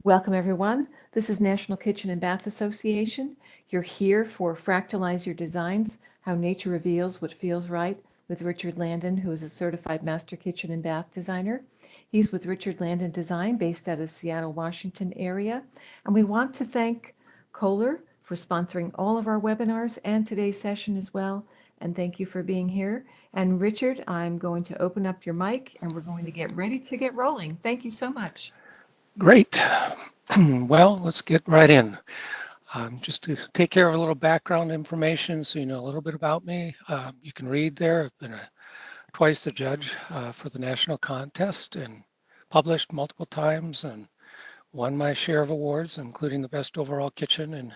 Welcome everyone. This is National Kitchen and Bath Association. You're here for Fractalize Your Designs, How Nature Reveals What Feels Right with Richard Landon, who is a certified master kitchen and bath designer. He's with Richard Landon Design based out of Seattle, Washington area. And we want to thank Kohler for sponsoring all of our webinars and today's session as well. And thank you for being here. And Richard, I'm going to open up your mic and we're going to get ready to get rolling. Thank you so much. Great. Well, let's get right in. Just to take care of a little background information so you know a little bit about me. You can read there. I've been twice the judge for the national contest and published multiple times and won my share of awards, including the best overall kitchen in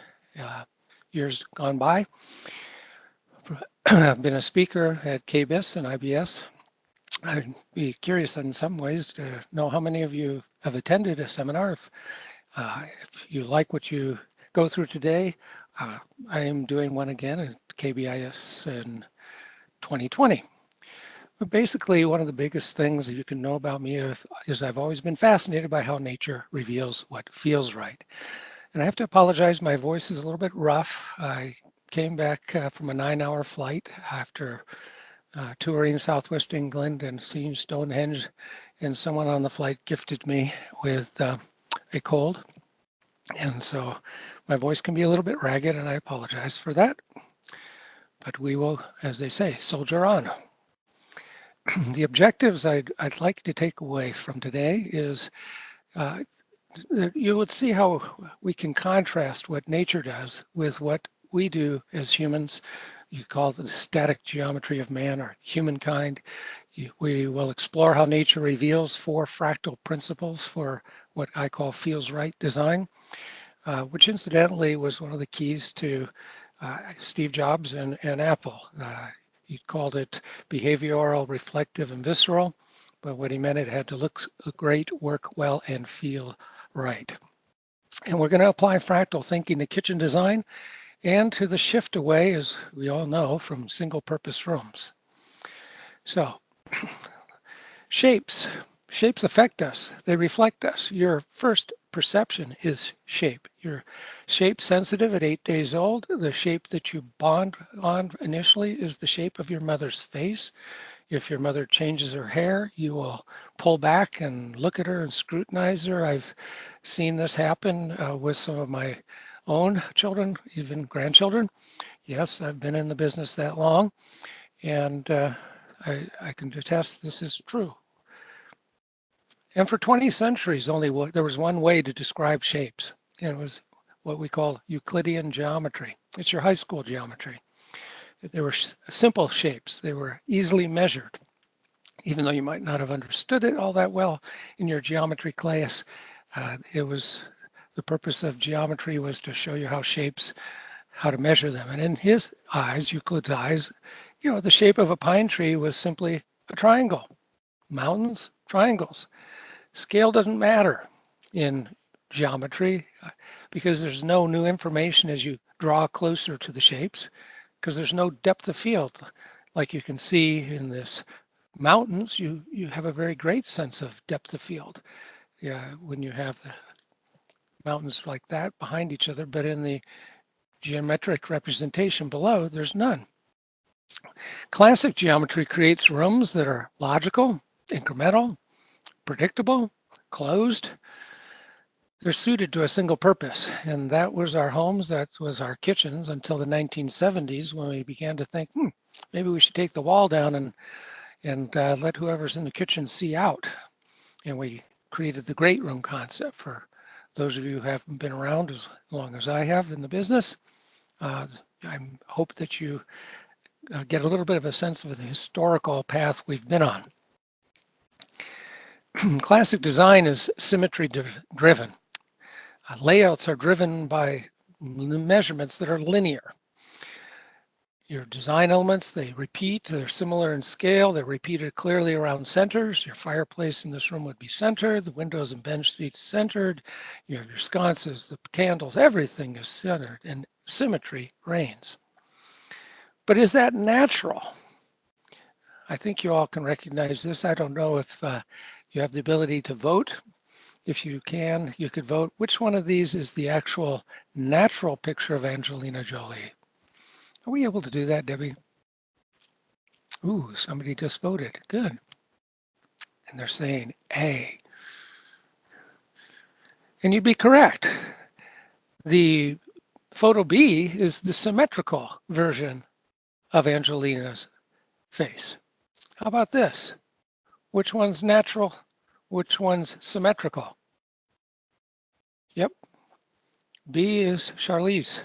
years gone by. I've been a speaker at KBIS and IBS. I'd be curious in some ways to know how many of you have attended a seminar. If you like what you go through today, I am doing one again at KBIS in 2020. But basically, one of the biggest things that you can know about me is I've always been fascinated by how nature reveals what feels right. And I have to apologize, my voice is a little bit rough. I came back from a 9-hour flight after touring Southwest England and seeing Stonehenge, and someone on the flight gifted me with a cold. And so my voice can be a little bit ragged, and I apologize for that. But we will, as they say, soldier on. The objectives I'd like to take away from today is you would see how we can contrast what nature does with what we do as humans. You call it the static geometry of man or humankind. We will explore how nature reveals 4 fractal principles for what I call feels right design, which incidentally was one of the keys to Steve Jobs and Apple. He called it behavioral, reflective, and visceral, but what he meant, it had to look great, work well, and feel right. And we're going to apply fractal thinking to kitchen design and to the shift away, as we all know, from single-purpose rooms. So, shapes affect us. They reflect us. Your first perception is shape. You're shape sensitive at 8 days old. The shape that you bond on initially is the shape of your mother's face. If your mother changes her hair, you will pull back and look at her and scrutinize her. I've seen this happen with some of my own children, even grandchildren. Yes, I've been in the business that long, and I can attest this is true. And for 20 centuries, there was one way to describe shapes, and it was what we call Euclidean geometry. It's your high school geometry. They were simple shapes. They were easily measured. Even though you might not have understood it all that well in your geometry class, the purpose of geometry was to show you how to measure them. And in his eyes, Euclid's eyes, the shape of a pine tree was simply a triangle. Mountains, triangles. Scale doesn't matter in geometry because there's no new information as you draw closer to the shapes, because there's no depth of field. Like you can see in this mountains, you have a very great sense of depth of field. Yeah, when you have the mountains like that behind each other, but in the geometric representation below, there's none. Classic geometry creates rooms that are logical, incremental, predictable, closed. They're suited to a single purpose, and that was our homes, that was our kitchens until the 1970s when we began to think, maybe we should take the wall down and let whoever's in the kitchen see out. And we created the great room concept. For those of you who haven't been around as long as I have in the business, I hope that you get a little bit of a sense of the historical path we've been on. Classic design is symmetry-driven. Layouts are driven by measurements that are linear. Your design elements, they repeat, they're similar in scale, they're repeated clearly around centers. Your fireplace in this room would be centered, the windows and bench seats centered, you have your sconces, the candles, everything is centered, and symmetry reigns. But is that natural? I think you all can recognize this. I don't know if you have the ability to vote If you can, you could vote which one of these is the actual natural picture of Angelina Jolie. Are we able to do that, Debbie? Ooh, somebody just voted. Good. And they're saying A. And you'd be correct. The photo B is the symmetrical version of Angelina's face. How about this? Which one's natural? Which one's symmetrical? Yep, B is Charlize.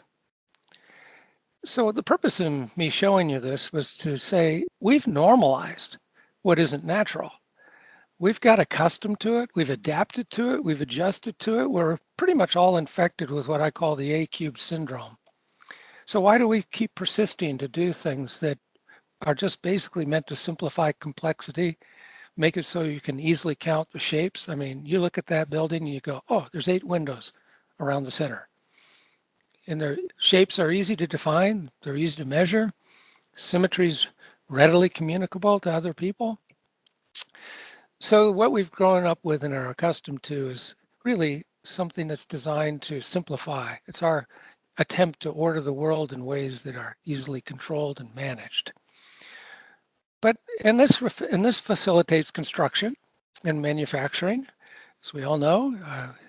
So the purpose of me showing you this was to say we've normalized what isn't natural. We've got accustomed to it, we've adapted to it, we've adjusted to it. We're pretty much all infected with what I call the A-cubed syndrome. So why do we keep persisting to do things that are just basically meant to simplify complexity, make it so you can easily count the shapes? I mean, you look at that building and you go, oh, there's 8 windows around the center. And their shapes are easy to define, they're easy to measure, symmetry's readily communicable to other people. So what we've grown up with and are accustomed to is really something that's designed to simplify. It's our attempt to order the world in ways that are easily controlled and managed. And this facilitates construction and manufacturing. As we all know,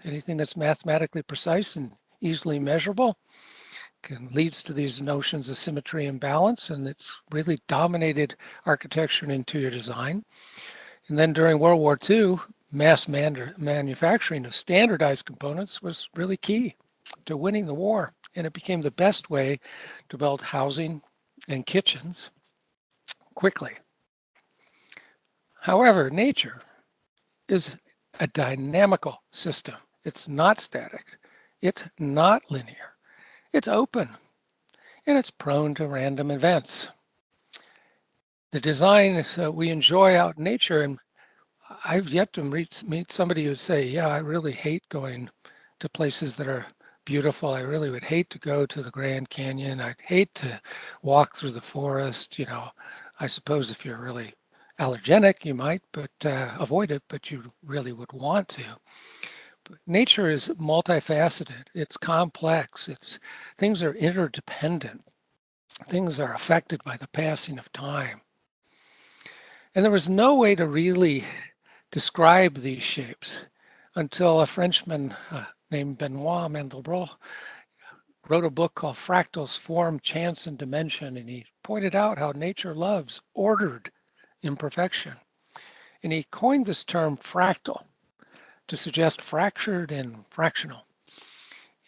anything that's mathematically precise and easily measurable leads to these notions of symmetry and balance, and it's really dominated architecture and interior design. And then during World War II, mass manufacturing of standardized components was really key to winning the war, and it became the best way to build housing and kitchens quickly. However, nature is a dynamical system. It's not static. It's not linear. It's open, and it's prone to random events. The design we enjoy out in nature, and I've yet to meet somebody who would say, yeah, I really hate going to places that are beautiful. I really would hate to go to the Grand Canyon. I'd hate to walk through the forest. You know, I suppose if you're really allergenic, you might avoid it, but you really would want to. But nature is multifaceted. It's complex. Things are interdependent. Things are affected by the passing of time. And there was no way to really describe these shapes until a Frenchman named Benoit Mandelbrot wrote a book called Fractals, Form, Chance, and Dimension, and he pointed out how nature loves ordered imperfection. And he coined this term fractal to suggest fractured and fractional.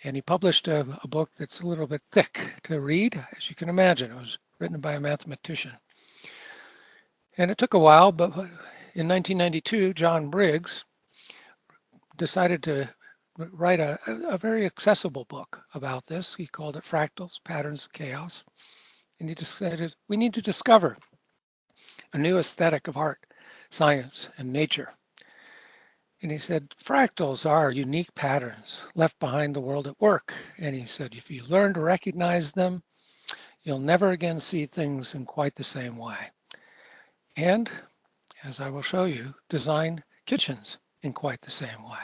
And he published a book that's a little bit thick to read, as you can imagine. It was written by a mathematician. And it took a while, but in 1992, John Briggs decided to write a very accessible book about this. He called it Fractals, Patterns of Chaos. And he decided we need to discover a new aesthetic of art, science, and nature. And he said, fractals are unique patterns left behind the world at work. And he said, if you learn to recognize them, you'll never again see things in quite the same way. And, as I will show you, design kitchens in quite the same way.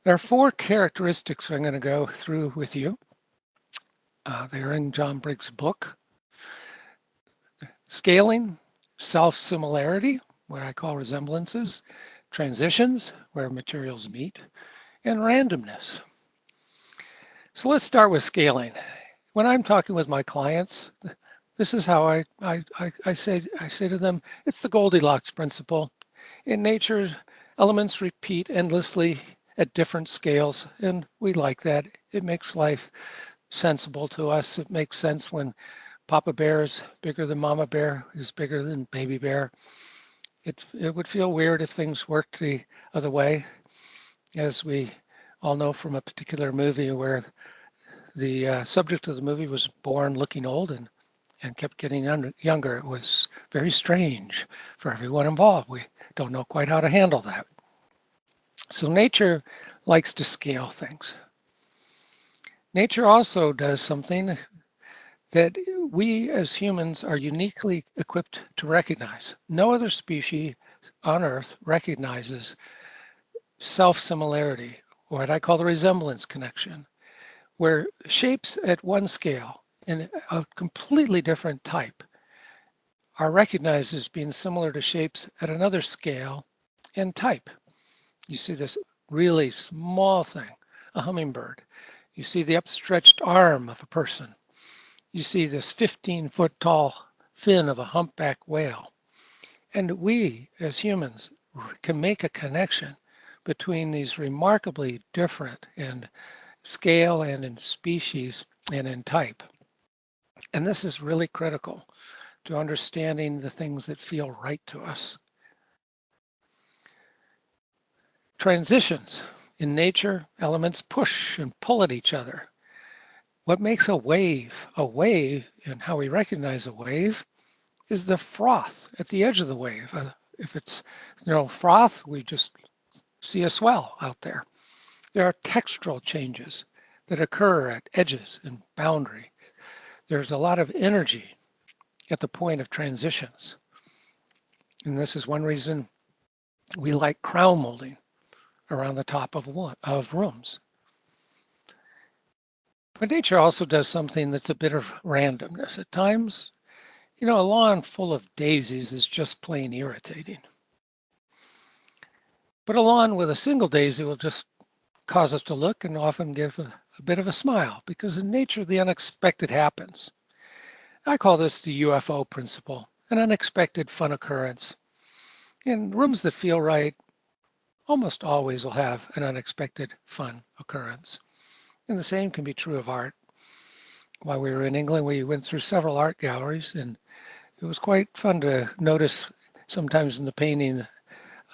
There are 4 characteristics I'm going to go through with you. They're in John Briggs' book. Scaling, self-similarity, what I call resemblances, transitions, where materials meet, and randomness. So let's start with scaling. When I'm talking with my clients, this is how I say to them, it's the Goldilocks principle. In nature, elements repeat endlessly at different scales, and we like that. It makes life sensible to us. It makes sense when Papa Bear is bigger than Mama Bear is bigger than Baby Bear. It would feel weird if things worked the other way, as we all know from a particular movie where the subject of the movie was born looking old and kept getting younger. It was very strange for everyone involved. We don't know quite how to handle that. So nature likes to scale things. Nature also does something that we as humans are uniquely equipped to recognize. No other species on Earth recognizes self-similarity, or what I call the resemblance connection, where shapes at one scale in a completely different type are recognized as being similar to shapes at another scale and type. You see this really small thing, a hummingbird. You see the upstretched arm of a person. You see this 15-foot tall fin of a humpback whale. And we, as humans, can make a connection between these remarkably different in scale and in species and in type. And this is really critical to understanding the things that feel right to us. Transitions. In nature, elements push and pull at each other. What makes a wave, and how we recognize a wave, is the froth at the edge of the wave. If it's no froth, we just see a swell out there. There are textural changes that occur at edges and boundary. There's a lot of energy at the point of transitions. And this is one reason we like crown molding around the top of rooms. But nature also does something that's a bit of randomness. At times, a lawn full of daisies is just plain irritating. But a lawn with a single daisy will just cause us to look and often give a bit of a smile, because in nature, the unexpected happens. I call this the UFO principle, an unexpected fun occurrence. In rooms that feel right, almost always will have an unexpected fun occurrence. And the same can be true of art. While we were in England, we went through several art galleries, and it was quite fun to notice sometimes in the painting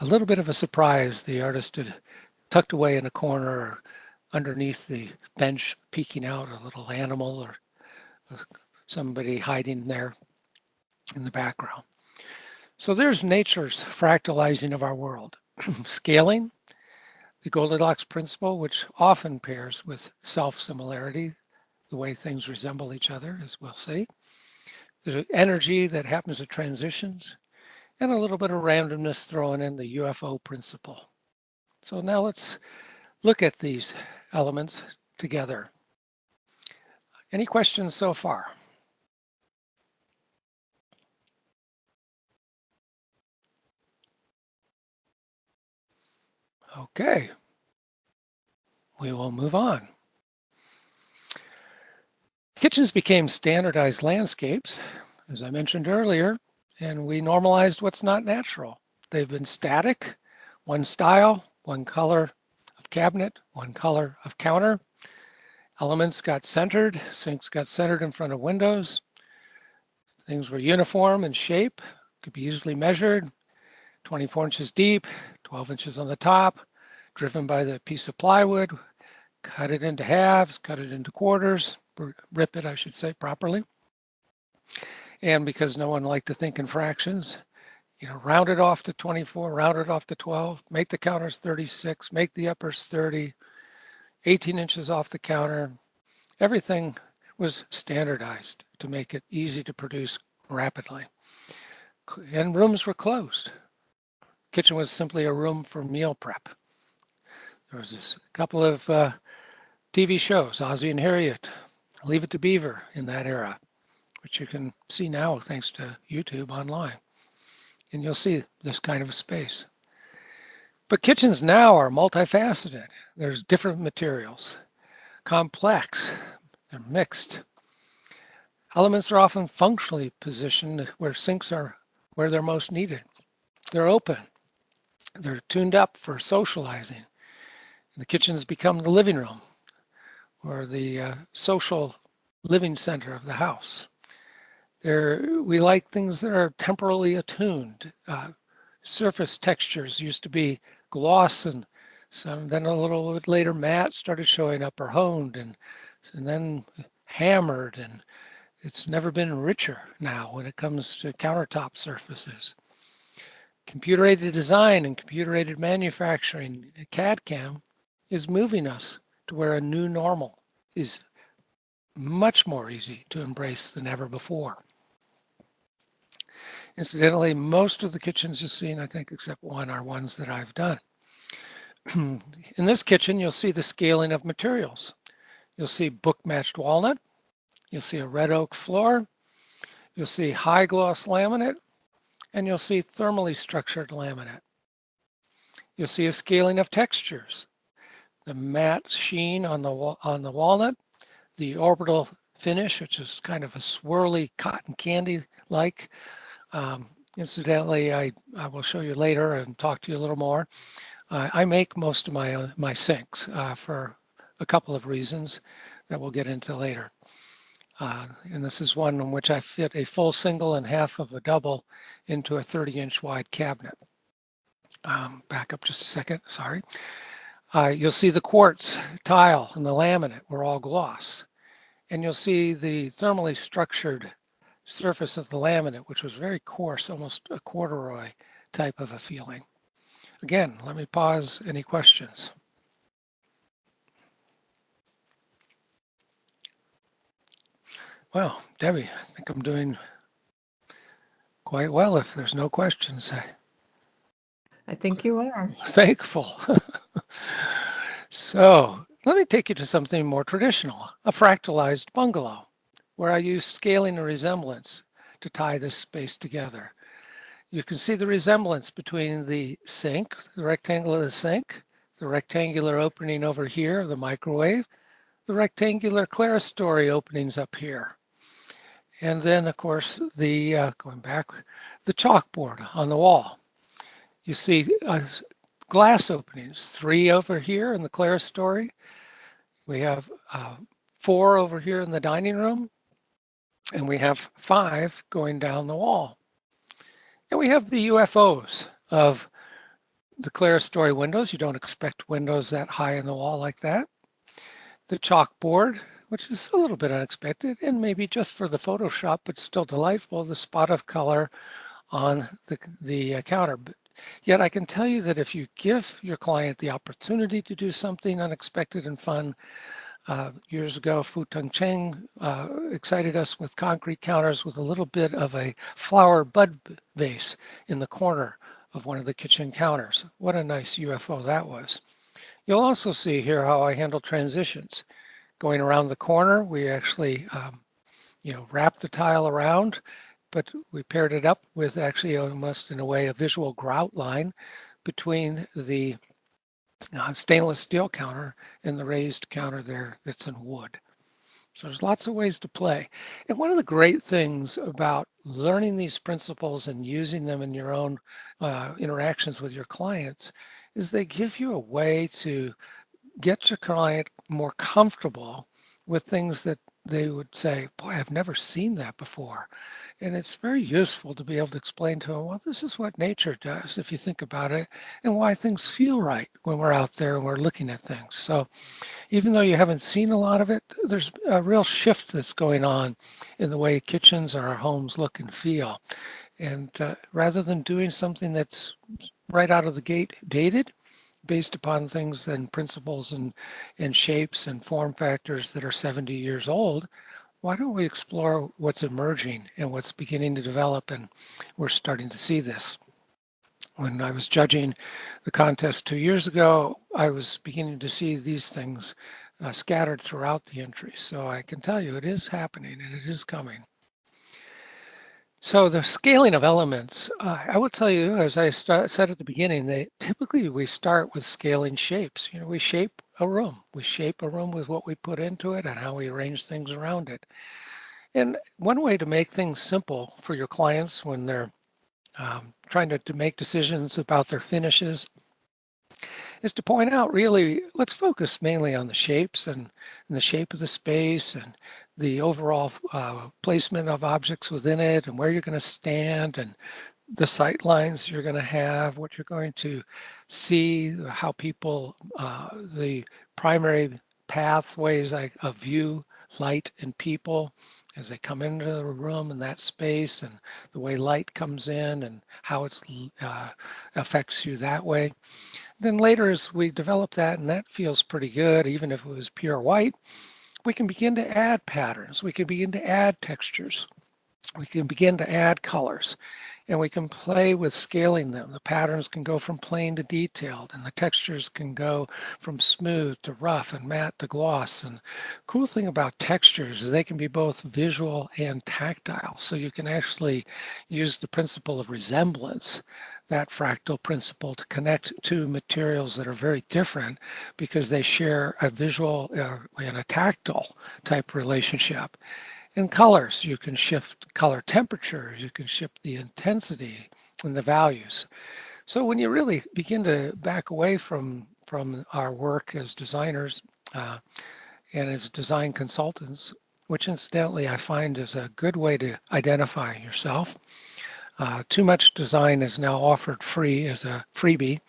a little bit of a surprise. The artist had tucked away in a corner or underneath the bench, peeking out a little animal or somebody hiding there in the background. So there's nature's fractalizing of our world. Scaling, the Goldilocks principle, which often pairs with self-similarity, the way things resemble each other, as we'll see. There's energy that happens at transitions, and a little bit of randomness thrown in, the UFO principle. So now let's look at these elements together. Any questions so far? Okay, we will move on. Kitchens became standardized landscapes, as I mentioned earlier, and we normalized what's not natural. They've been static, one style, one color of cabinet, one color of counter. Elements got centered, sinks got centered in front of windows. Things were uniform in shape, could be easily measured, 24 inches deep, 12 inches on the top, driven by the piece of plywood, cut it into halves, cut it into quarters, rip it, I should say, properly. And because no one liked to think in fractions, round it off to 24, round it off to 12, make the counters 36, make the uppers 30, 18 inches off the counter. Everything was standardized to make it easy to produce rapidly. And rooms were closed. Kitchen was simply a room for meal prep. There was a couple of TV shows, Ozzie and Harriet, Leave It to Beaver in that era, which you can see now thanks to YouTube online. And you'll see this kind of a space. But kitchens now are multifaceted. There's different materials, complex, they're mixed. Elements are often functionally positioned where sinks are where they're most needed. They're open. They're tuned up for socializing. And the kitchens become the living room or the social living center of the house. We like things that are temporally attuned. Surface textures used to be gloss, and then a little bit later matte started showing up, or honed, and then hammered, and it's never been richer now when it comes to countertop surfaces. Computer-aided design and computer-aided manufacturing, CAD/CAM, is moving us to where a new normal is much more easy to embrace than ever before. Incidentally, most of the kitchens you've seen, I think, except one, are ones that I've done. In this kitchen, you'll see the scaling of materials. You'll see book-matched walnut. You'll see a red oak floor. You'll see high gloss laminate, and you'll see thermally structured laminate. You'll see a scaling of textures. The matte sheen on the walnut, the orbital finish, which is kind of a swirly cotton candy-like. Incidentally, I will show you later and talk to you a little more. I make most of my sinks for a couple of reasons that we'll get into later. And this is one in which I fit a full single and half of a double into a 30-inch wide cabinet. Back up just a second, sorry. You'll see the quartz tile and the laminate were all gloss. And you'll see the thermally structured surface of the laminate, which was very coarse, almost a corduroy type of a feeling. Again, let me pause. Any questions? Well, Debbie, I think I'm doing quite well if there's no questions. I think you are. Thankful. So let me take you to something more traditional, a fractalized bungalow, where I use scaling and resemblance to tie this space together. You can see the resemblance between the sink, the rectangle of the sink, the rectangular opening over here, the microwave, the rectangular clerestory openings up here. And then, of course, going back, the chalkboard on the wall. You see glass openings, 3 over here in the clerestory. We have 4 over here in the dining room, and we have 5 going down the wall. And we have the UFOs of the clerestory windows. You don't expect windows that high in the wall like that. The chalkboard, which is a little bit unexpected, and maybe just for the Photoshop, but still delightful, the spot of color on the counter. Yet I can tell you that if you give your client the opportunity to do something unexpected and fun, years ago, Fu Tung Cheng excited us with concrete counters with a little bit of a flower bud vase in the corner of one of the kitchen counters. What a nice UFO that was. You'll also see here how I handle transitions. Going around the corner, we actually wrap the tile around, but we paired it up with actually almost in a way a visual grout line between the stainless steel counter and the raised counter there that's in wood. So there's lots of ways to play. And one of the great things about learning these principles and using them in your own interactions with your clients is they give you a way to get your client more comfortable with things that they would say, boy, I've never seen that before. And it's very useful to be able to explain to them, well, this is what nature does if you think about it, and why things feel right when we're out there and we're looking at things. So even though you haven't seen a lot of it, there's a real shift that's going on in the way kitchens or our homes look and feel. And rather than doing something that's right out of the gate dated, based upon things and principles and shapes and form factors that are 70 years old, why don't we explore what's emerging and what's beginning to develop? And we're starting to see this. When I was judging the contest 2 years ago, I was beginning to see these things scattered throughout the entries. So I can tell you it is happening and it is coming. So the scaling of elements, I will tell you, as I said at the beginning, that typically we start with scaling shapes. We shape a room. We shape a room with what we put into it and how we arrange things around it. And one way to make things simple for your clients when they're trying to make decisions about their finishes is to point out, really, let's focus mainly on the shapes and the shape of the space and the overall placement of objects within it and where you're going to stand and the sight lines you're going to have, what you're going to see, how people, the primary pathways of view, light, and people as they come into the room and that space, and the way light comes in and how it affects you that way. Then later, as we develop that, and that feels pretty good, even if it was pure white, we can begin to add patterns. We can begin to add textures. We can begin to add colors. and we can play with scaling them. The patterns can go from plain to detailed, and the textures can go from smooth to rough and matte to gloss. And cool thing about textures is they can be both visual and tactile. So you can actually use the principle of resemblance, that fractal principle, to connect two materials that are very different because they share a visual and a tactile type relationship. In colors, you can shift color temperatures, you can shift the intensity and the values. So when you really begin to back away from our work as designers and as design consultants, which incidentally I find is a good way to identify yourself. Too much design is now offered free as a freebie.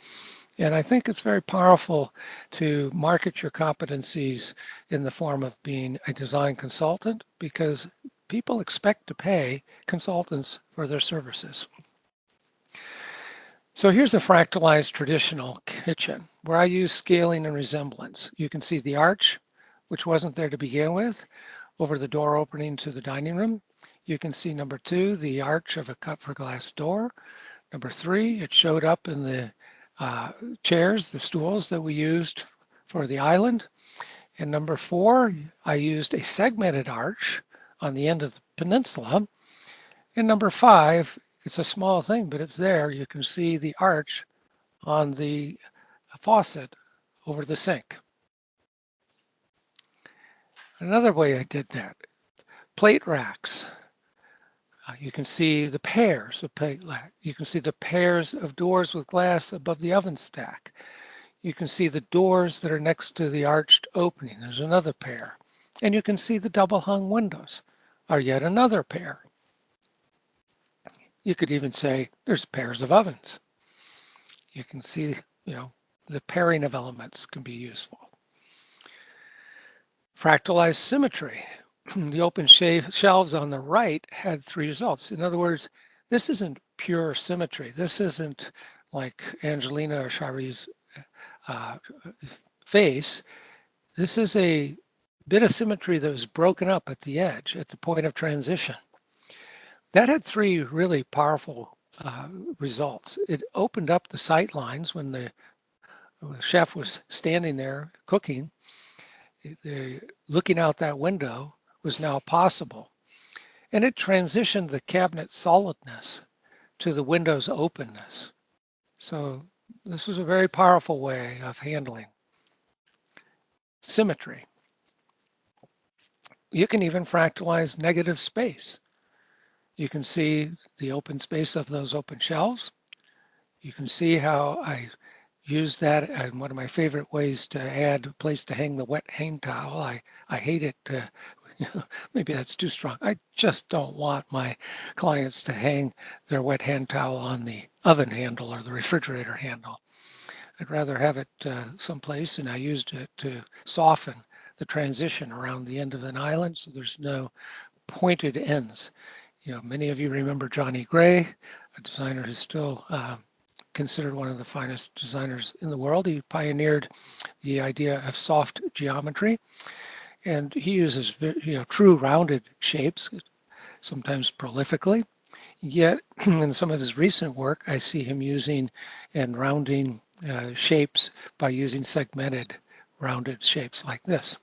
And I think it's very powerful to market your competencies in the form of being a design consultant, because people expect to pay consultants for their services. So here's a fractalized traditional kitchen where I use scaling and resemblance. You can see the arch, which wasn't there to begin with, over the door opening to the dining room. You can see number 2, the arch of a cut for glass door. Number 3, it showed up in the chairs, the stools that we used for the island. And number 4, I used a segmented arch on the end of the peninsula. And number 5, it's a small thing, but it's there. You can see the arch on the faucet over the sink. Another way I did that, plate racks. You can see the pairs of plate rack. You can see the pairs of doors with glass above the oven stack. You can see the doors that are next to the arched opening. There's another pair. And you can see the double hung windows are yet another pair. You could even say there's pairs of ovens. You can see, the pairing of elements can be useful. Fractalized symmetry. The open shelves on the right had 3 results. In other words, this isn't pure symmetry. This isn't like Angelina or Shari's face. This is a bit of symmetry that was broken up at the edge, at the point of transition. That had 3 really powerful results. It opened up the sight lines when the chef was standing there cooking. Looking out that window was now possible. And it transitioned the cabinet solidness to the window's openness. So this was a very powerful way of handling symmetry. You can even fractalize negative space. You can see the open space of those open shelves. You can see how I used that, and one of my favorite ways to add a place to hang the wet hang towel. I hate it. Maybe that's too strong. I just don't want my clients to hang their wet hand towel on the oven handle or the refrigerator handle. I'd rather have it someplace, and I used it to soften the transition around the end of an island so there's no pointed ends. Many of you remember Johnny Gray, a designer who's still considered one of the finest designers in the world. He pioneered the idea of soft geometry, and he uses true rounded shapes, sometimes prolifically. Yet in some of his recent work, I see him using and rounding shapes by using segmented rounded shapes like this.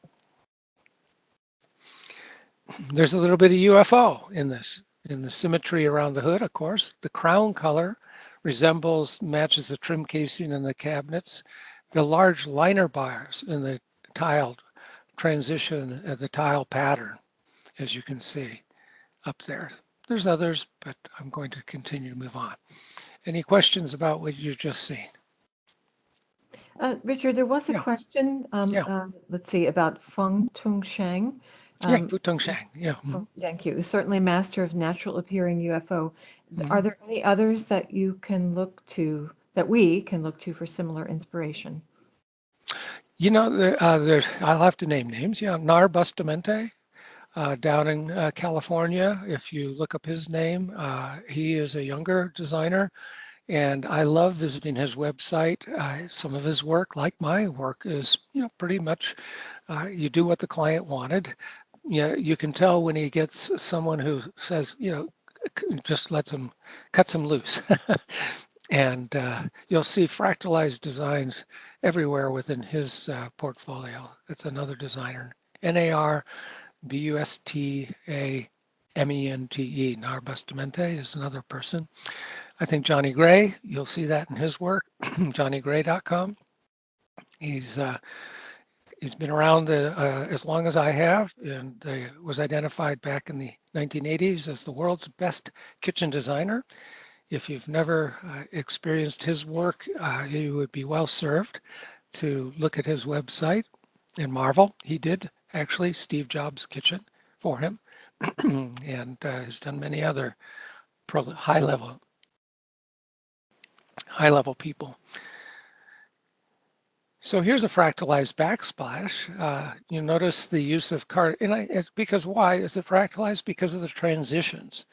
There's a little bit of UFO in this, in the symmetry around the hood, of course. The crown color matches the trim casing in the cabinets. The large liner bars in the tiled transition of the tile pattern, as you can see up there. There's others, but I'm going to continue to move on. Any questions about what you've just seen? Richard, there was a question, let's see, about Feng Tung Shang. Fu Tung Shang, Thank you. Certainly a master of natural appearing UFO. Are there any others that you can look to, that we can look to for similar inspiration? I'll have to name names. Nar Bustamante down in California. If you look up his name, he is a younger designer, and I love visiting his website. Some of his work, like my work, is pretty much you do what the client wanted. You can tell when he gets someone who says, just cuts them loose. And you'll see fractalized designs everywhere within his portfolio. It's another designer, Narbustamente. Narbustamente is another person. I think Johnny Gray, you'll see that in his work, johnnygray.com. He's been around as long as I have, and was identified back in the 1980s as the world's best kitchen designer. If you've never experienced his work, you would be well served to look at his website and marvel. He did actually Steve Jobs' kitchen for him, and has done many other high-level people. So here's a fractalized backsplash. You notice the use of because why is it fractalized? Because of the transitions.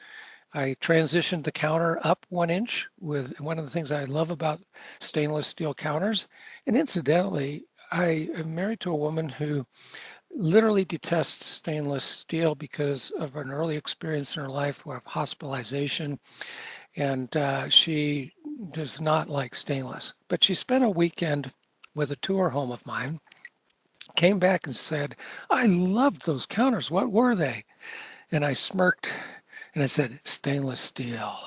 I transitioned the counter up 1 inch with one of the things I love about stainless steel counters. And incidentally, I am married to a woman who literally detests stainless steel because of an early experience in her life of hospitalization. And she does not like stainless. But she spent a weekend with a tour home of mine, came back and said, I loved those counters. What were they? And I smirked. And I said, stainless steel.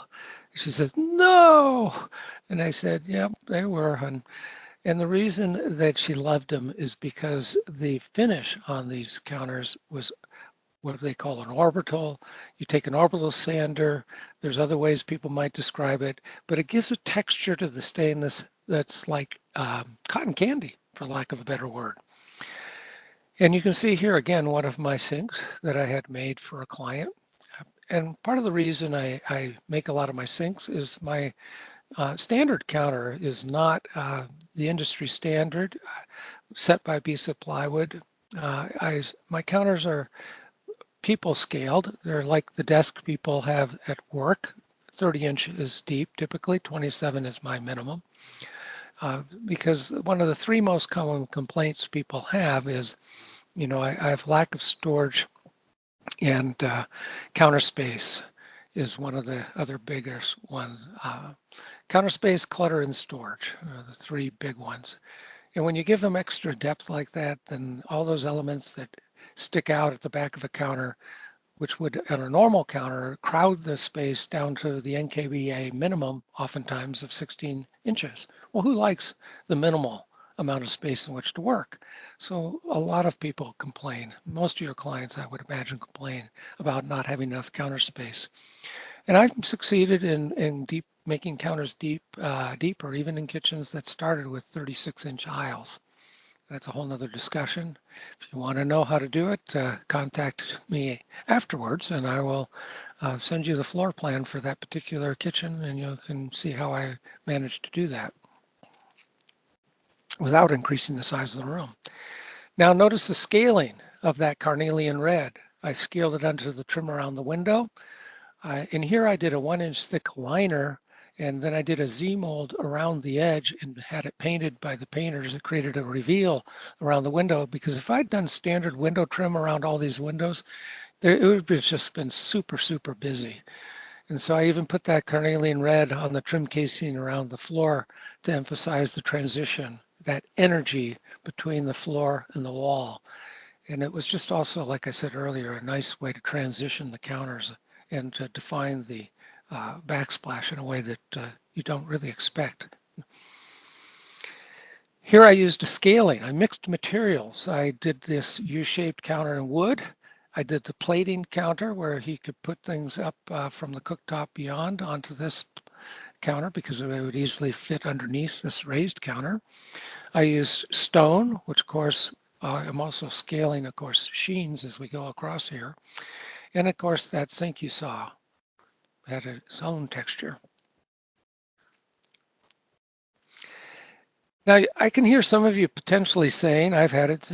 She says, no. And I said, yep, they were. And the reason that she loved them is because the finish on these counters was what they call an orbital. You take an orbital sander. There's other ways people might describe it, but it gives a texture to the stainless that's like cotton candy, for lack of a better word. And you can see here again one of my sinks that I had made for a client. And part of the reason I make a lot of my sinks is my standard counter is not the industry standard set by BSA plywood. My counters are people scaled. They're like the desk people have at work. 30 inches deep, typically 27 is my minimum. Because one of the three most common complaints people have is, I have lack of storage, and counter space is one of the other biggest ones. Counter space, clutter, and storage are the three big ones. And when you give them extra depth like that, then all those elements that stick out at the back of a counter, which would, on a normal counter, crowd the space down to the NKBA minimum, oftentimes of 16 inches. Well, who likes the minimal amount of space in which to work? So a lot of people complain. Most of your clients, I would imagine, complain about not having enough counter space. And I've succeeded in making counters deeper, even in kitchens that started with 36-inch aisles. That's a whole nother discussion. If you want to know how to do it, contact me afterwards, and I will send you the floor plan for that particular kitchen, and you can see how I managed to do that without increasing the size of the room. Now notice the scaling of that carnelian red. I scaled it onto the trim around the window. In here I did a 1-inch thick liner, and then I did a Z-mold around the edge and had it painted by the painters. It created a reveal around the window, because if I'd done standard window trim around all these windows, it would have just been super, super busy. And so I even put that carnelian red on the trim casing around the floor to emphasize the transition, that energy between the floor and the wall. And it was just also, like I said earlier, a nice way to transition the counters and to define the backsplash in a way that you don't really expect. Here I used a scaling. I mixed materials. I did this U-shaped counter in wood. I did the plating counter where he could put things up from the cooktop beyond onto this counter because it would easily fit underneath this raised counter. I used stone, which of course I'm also scaling, of course, sheens as we go across here. And of course that sink you saw had its own texture. Now, I can hear some of you potentially saying, I've had it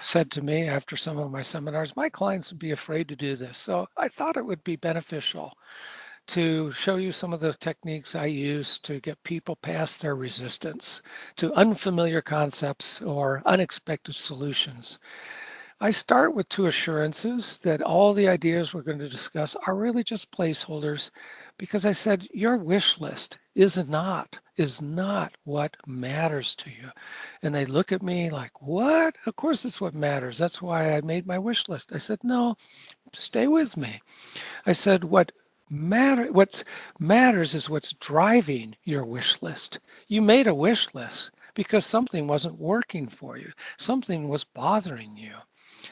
said to me after some of my seminars, my clients would be afraid to do this. So I thought it would be beneficial to show you some of the techniques I use to get people past their resistance to unfamiliar concepts or unexpected solutions. I start with two assurances that all the ideas we're going to discuss are really just placeholders, because I said your wish list is not what matters to you. And they look at me like, what? Of course it's what matters. That's why I made my wish list. I said, no, stay with me. I said, what matters is what's driving your wish list. You made a wish list because something wasn't working for you. Something was bothering you.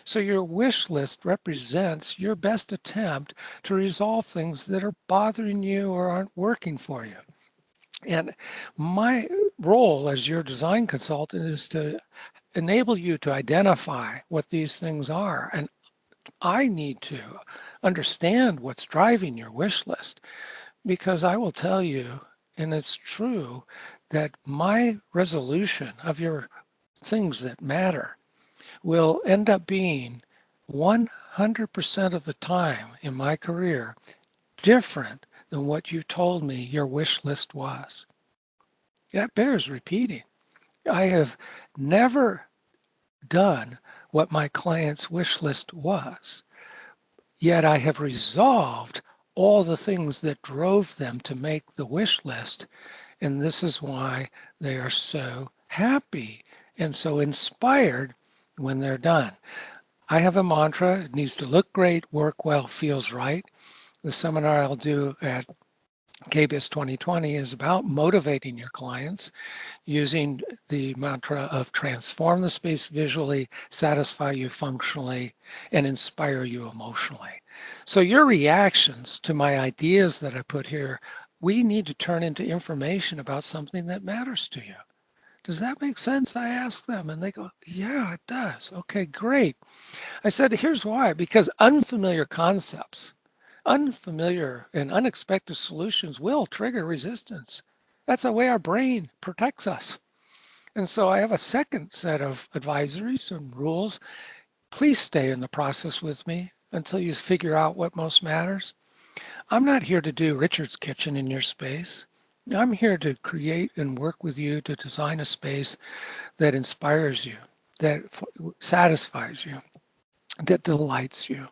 So your wish list represents your best attempt to resolve things that are bothering you or aren't working for you. And my role as your design consultant is to enable you to identify what these things are. And I need to understand what's driving your wish list, because I will tell you, and it's true, that my resolution of your things that matter will end up being 100% of the time in my career different than what you told me your wish list was. That bears repeating. I have never done what my client's wish list was, yet I have resolved all the things that drove them to make the wish list, and this is why they are so happy and so inspired when they're done. I have a mantra: it needs to look great, work well, feels right. The seminar I'll do at KBIS 2020 is about motivating your clients using the mantra of transform the space visually, satisfy you functionally, and inspire you emotionally. So your reactions to my ideas that I put here, we need to turn into information about something that matters to you. Does that make sense? I ask them, and they go, yeah, it does. Okay, great. I said, here's why: because unfamiliar concepts, unfamiliar and unexpected solutions will trigger resistance. That's the way our brain protects us. And so I have a second set of advisories and rules. Please stay in the process with me until you figure out what most matters. I'm not here to do Richard's kitchen in your space. I'm here to create and work with you to design a space that inspires you, that satisfies you, that delights you.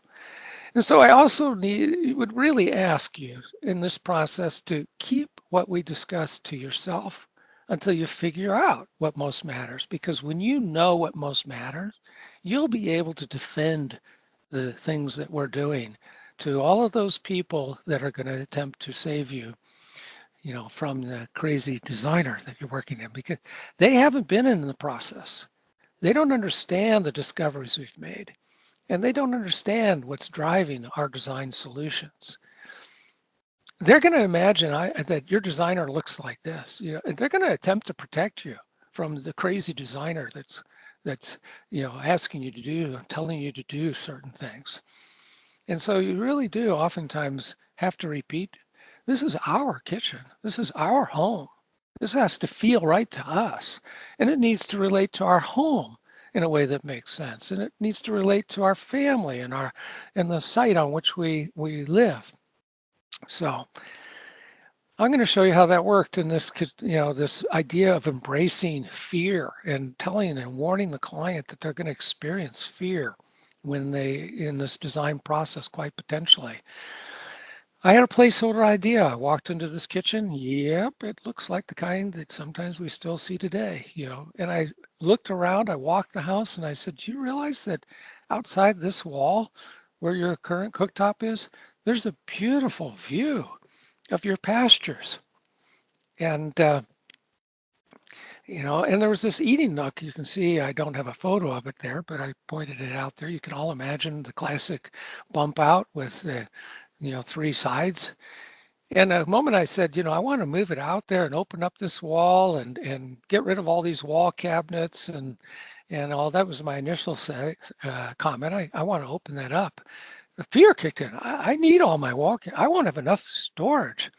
And so I also would really ask you in this process to keep what we discussed to yourself until you figure out what most matters. Because when you know what most matters, you'll be able to defend the things that we're doing to all of those people that are going to attempt to save you, from the crazy designer that you're working in, because they haven't been in the process. They don't understand the discoveries we've made, and they don't understand what's driving our design solutions. They're going to imagine that your designer looks like this. They're going to attempt to protect you from the crazy designer that's asking you to do, telling you to do certain things. And so you really do oftentimes have to repeat, this is our kitchen. This is our home. This has to feel right to us. And it needs to relate to our home in a way that makes sense. And it needs to relate to our family and the site on which we live. So I'm going to show you how that worked in this, this idea of embracing fear and telling and warning the client that they're going to experience fear when they in this design process, quite potentially. I had a placeholder idea. I walked into this kitchen. Yep, it looks like the kind that sometimes we still see today, And I looked around, I walked the house, and I said, do you realize that outside this wall where your current cooktop is, there's a beautiful view of your pastures. And, and there was this eating nook. You can see, I don't have a photo of it there, but I pointed it out there. You can all imagine the classic bump out with the, 3 sides. And the moment I said, I want to move it out there and open up this wall and get rid of all these wall cabinets and all, that was my initial comment. I want to open that up. The fear kicked in. I need all my wall. I want to have enough storage.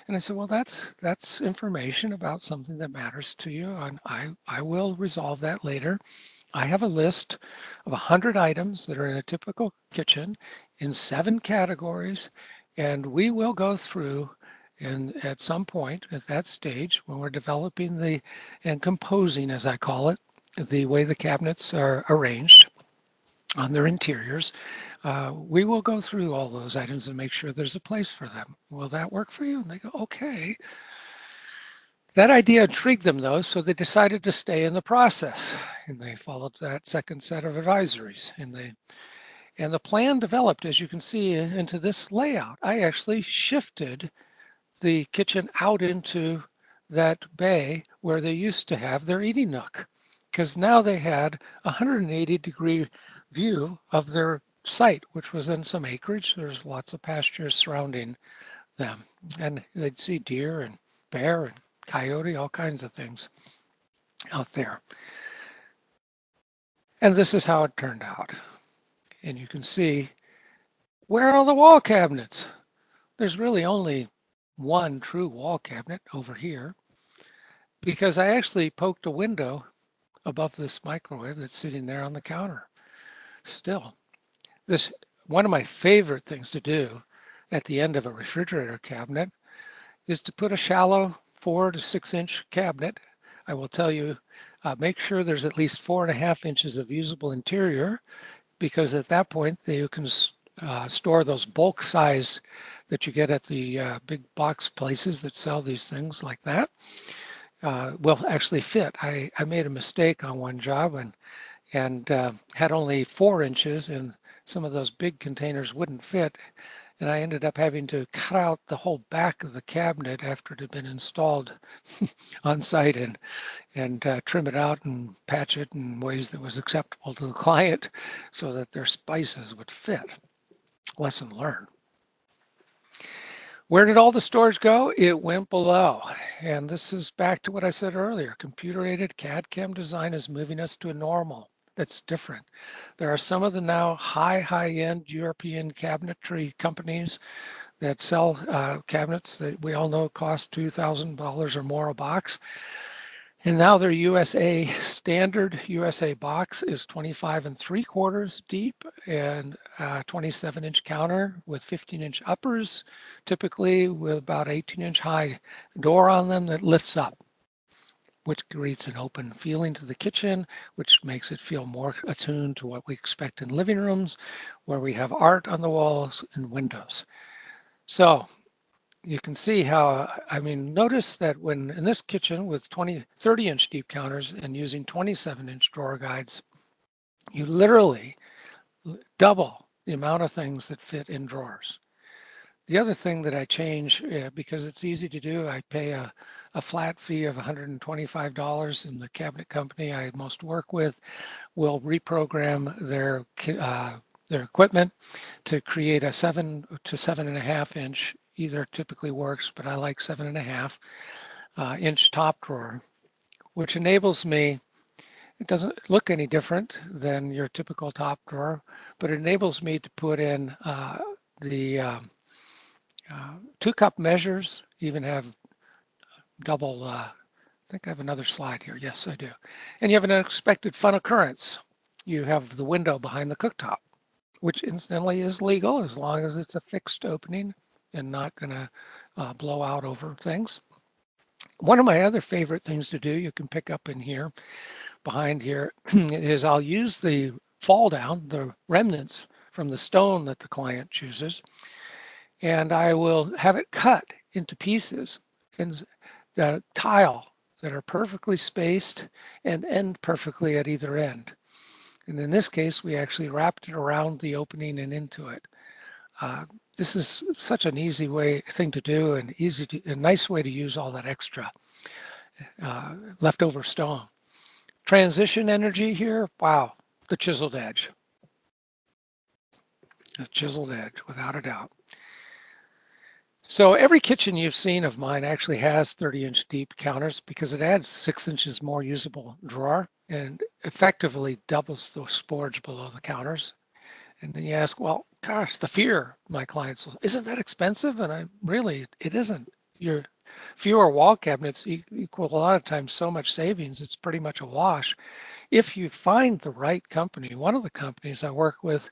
And I said, well, that's information about something that matters to you, and I will resolve that later. I have a list of 100 items that are in a typical kitchen in 7 categories, and we will go through, and at some point at that stage when we're developing and composing, as I call it, the way the cabinets are arranged, on their interiors. We will go through all those items and make sure there's a place for them. Will that work for you? And they go, okay. That idea intrigued them though, so they decided to stay in the process, and they followed that second set of advisories. And the plan developed, as you can see, into this layout. I actually shifted the kitchen out into that bay where they used to have their eating nook, because now they had a 180-degree view of their site, which was in some acreage. There's lots of pastures surrounding them, and they'd see deer and bear and coyote, all kinds of things out there. And this is how it turned out. And you can see, where are the wall cabinets? There's really only one true wall cabinet over here, because I actually poked a window above this microwave that's sitting there on the counter. Still, this one of my favorite things to do at the end of a refrigerator cabinet is to put a shallow 4 to 6 inch cabinet. I will tell you, make sure there's at least 4.5 inches of usable interior, because at that point you can store those bulk size that you get at the big box places that sell these things like that. Will actually fit. I made a mistake on one job and had only 4 inches, and some of those big containers wouldn't fit. And I ended up having to cut out the whole back of the cabinet after it had been installed on site, and trim it out and patch it in ways that was acceptable to the client so that their spices would fit. Lesson learned. Where did all the storage go? It went below. And this is back to what I said earlier. Computer-aided CAD/CAM design is moving us to a normal that's different. There are some of the now high-end European cabinetry companies that sell cabinets that we all know cost $2,000 or more a box. And now their USA standard USA box is 25 3/4 deep and 27-inch counter with 15-inch uppers, typically with about 18-inch high door on them that lifts up, which creates an open feeling to the kitchen, which makes it feel more attuned to what we expect in living rooms, where we have art on the walls and windows. So you can see how, notice that when in this kitchen with 30-inch deep counters and using 27-inch drawer guides, you literally double the amount of things that fit in drawers. The other thing that I change, because it's easy to do, I pay a flat fee of $125, and the cabinet company I most work with will reprogram their equipment to create a 7 to 7.5 inch, either typically works, but I like 7.5 inch top drawer, which enables me, it doesn't look any different than your typical top drawer, but it enables me to put in the 2-cup measures, even have double, I think I have another slide here. Yes, I do. And you have an unexpected fun occurrence. You have the window behind the cooktop, which incidentally is legal as long as it's a fixed opening and not going to blow out over things. One of my other favorite things to do, you can pick up in here, behind here, is I'll use the fall down, the remnants from the stone that the client chooses, and I will have it cut into pieces and the tile that are perfectly spaced and end perfectly at either end. And in this case, we actually wrapped it around the opening and into it. This is such an easy thing to do, and a nice way to use all that extra leftover stone. Transition energy here, wow, the chiseled edge. The chiseled edge, without a doubt. So every kitchen you've seen of mine actually has 30-inch deep counters because it adds 6 inches more usable drawer and effectively doubles the storage below the counters. And then you ask, well, gosh, the fear, my clients, isn't that expensive? And it isn't. Your fewer wall cabinets equal a lot of times so much savings, it's pretty much a wash. If you find the right company, one of the companies I work with,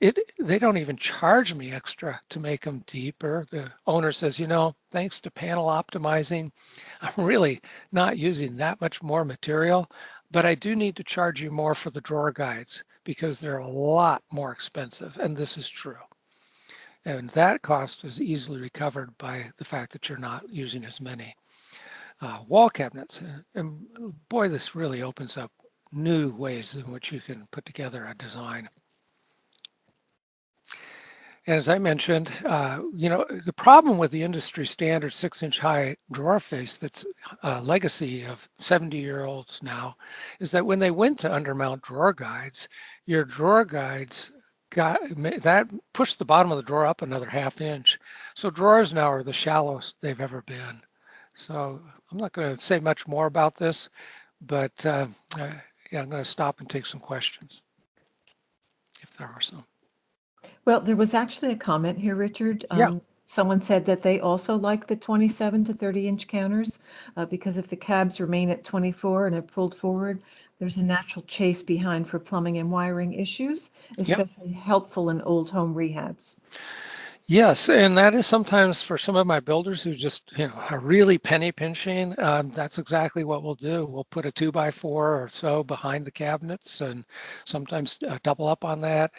they don't even charge me extra to make them deeper. The owner says, thanks to panel optimizing, I'm really not using that much more material. but I do need to charge you more for the drawer guides because they're a lot more expensive, and this is true. And that cost is easily recovered by the fact that you're not using as many wall cabinets. And boy, this really opens up new ways in which you can put together a design. And as I mentioned, the problem with the industry standard 6-inch high drawer face that's a legacy of 70-year-olds now is that when they went to undermount drawer guides, your drawer guides that pushed the bottom of the drawer up another 1/2 inch. So drawers now are the shallowest they've ever been. So I'm not going to say much more about this, but I'm going to stop and take some questions, if there are some. Well, there was actually a comment here, Richard. Yeah. Someone said that they also like the 27 to 30-inch counters because if the cabs remain at 24 and are pulled forward, there's a natural chase behind for plumbing and wiring issues, especially helpful in old home rehabs. Yes, and that is sometimes for some of my builders who just, are really penny pinching. That's exactly what we'll do. We'll put a 2x4 or so behind the cabinets, and sometimes double up on that.